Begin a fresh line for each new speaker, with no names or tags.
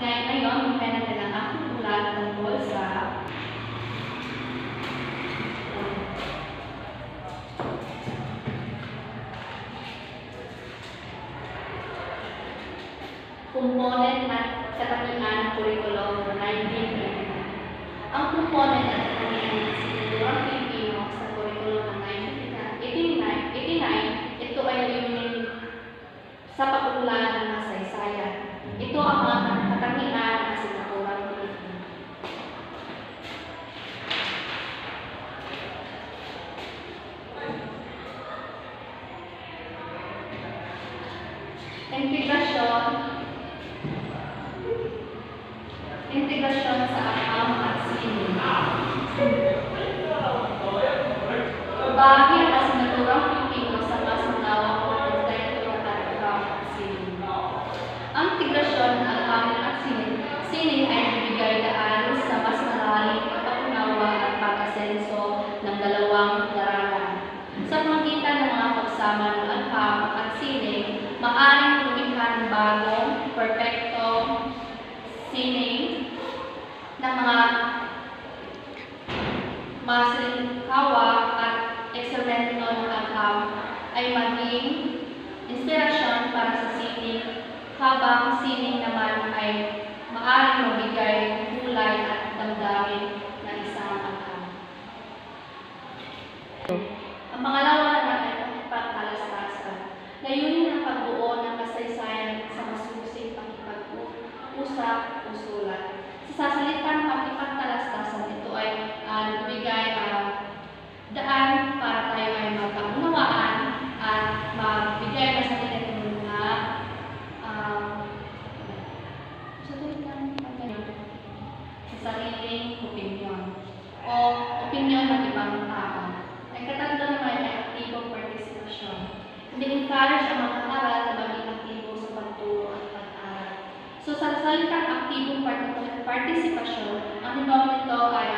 Ngayon, mamaya natin ang aking ulat tungkol sa component at katangian ng curriculum ng 1989. Ang component at katangian ng Sinulurang Pilipino sa curriculum ng 1989, ito ay layunin sa pagkukulaan ng kasaysayan. Ito ang mga katangian ng Sinulurang Pilipino. Integrasyon sa akam at sining. Bahagi ang Asignaturang Pilipino sa mas malawak na kontento at akam at sining. Ang integrasyon ng akam at sining ay bibigay daan sa mas malalim na pag-unawa at pag-asenso ng dalawang larangan. Sa pamagitan ng mga pagsama ng akam at sining, maaaring lumikha ng bagong, perpektong sining ng mga masinkawa at eksperimento ng akam ay maging inspirasyon para sa sining, habang sining naman ay maaaring mabigay kulay at damdamin ng isang akam. Ang pangalawa naman ay pagpagtalastasan. Layunin ang pagbuo ng kasaysayan sa masusing pakikipag-usap o sulat. Sa salitang pakikipagtalastasan, ito ay nagbibigay daan para tayo ay magkaunawaan at magbigay na sa atin ng mga sa sariling opinyon o opinyon ng ibang tao. Ang katatlo naman ay aktibong partisipasyon. Ini-encourage ang mga aral na maging aktibo sa pagturo at pag-aral. So, sa salitang aktibong partisipasyon, ang halimbawa nito ay